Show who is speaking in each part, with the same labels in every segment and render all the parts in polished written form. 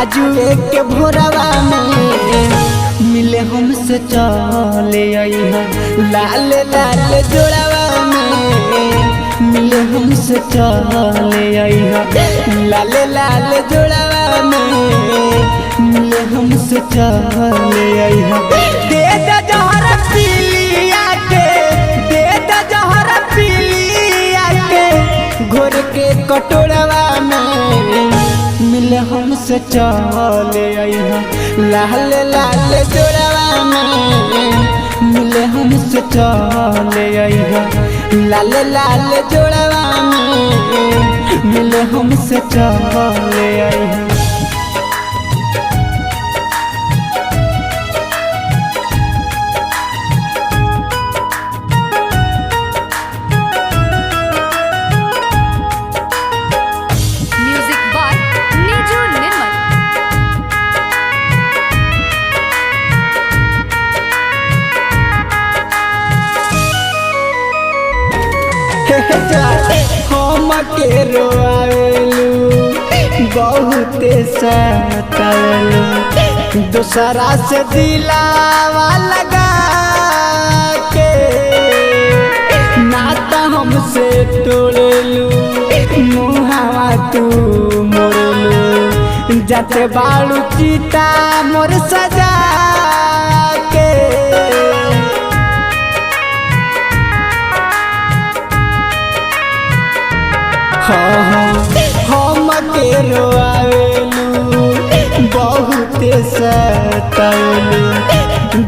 Speaker 1: आजू एक भोरवा में मिले हमसे चले आइहा लाल लाल जोड़वा में मिले हमसे चले आइहा लाल लाल जोड़वा में मिले हमसे चले आइहा दे द जहर पीलिया के दे द जहर पीलिया के घोर के कटोरवा में मिले हमसे चले आइहा लाल लाल जोड़वा में मिले हमसे चले आइहा लाल लाल जोड़वा में मिले हमसे चले आइहा। हम के रोआवेलू बहुते सतावेलू दूसरा से दिलावा लगा के नाता हमसे तोड़ेलू मुहावा तू मोड़ेलू जाते बालू चीता मोर सजा के हम के रोआवेलू बहुते सतावेलू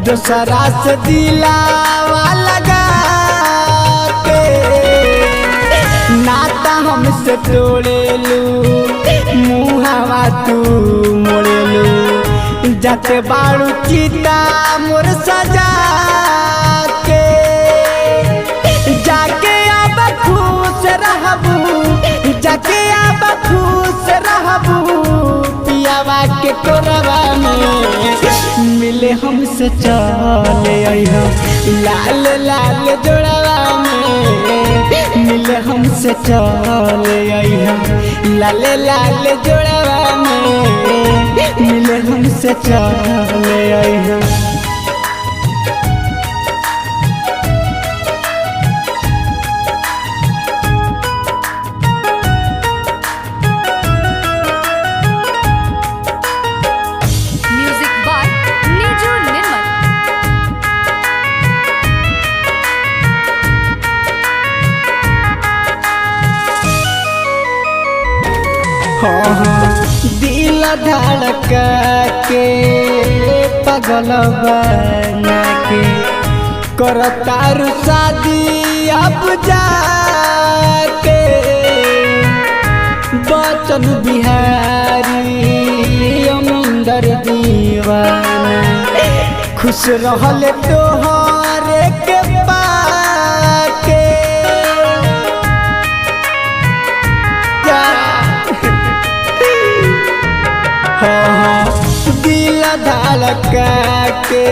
Speaker 1: दूसरा से दिलावा लगा के नाता हमसे तोड़ेलू मुहावा तू मोड़ेलू जाते बाड़ू चीता मोर सजा के जाके अब खुश रहबू जाके अब खुश रहबू पियावा के कोरवा में मिले हमसे चले आइहा लाल लाल जोड़वा में मिले हमसे चले आइहा लाल लाल जोड़वा में मिले हमसे चले आइहा। दिल धड़का के पगल बना के करतारू शादी अब जाके बचन बिहारी अमंदर दीवाना खुश रहल तोहरे के पाके दिल धड़का के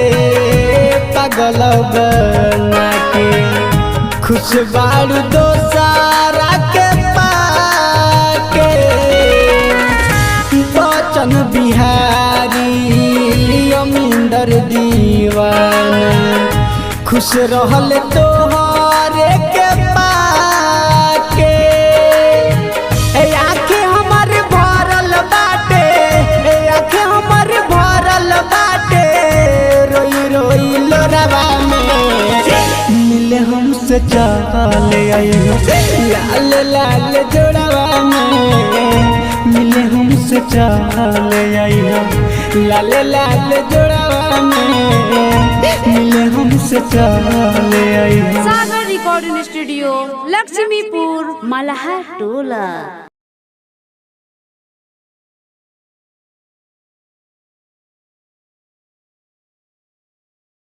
Speaker 1: पगल बना के खुश बारू दोसारा के पाके बचन बिहारी अमिंदर दीवाना खुश रहल तोहरे के पाके आँखें हमर भरल बाटे आँखें हमर भरल बाटे रोई रोई लोरवा में मिले हमसे चले आइहा लाल लाल जोड़वा में मिले हमसे चले आइहा लाल लाल जोड़वा में मिले हमसे चले आइहा।
Speaker 2: सागर रिकॉर्डिंग स्टूडियो लक्ष्मीपुर मलहा टोला।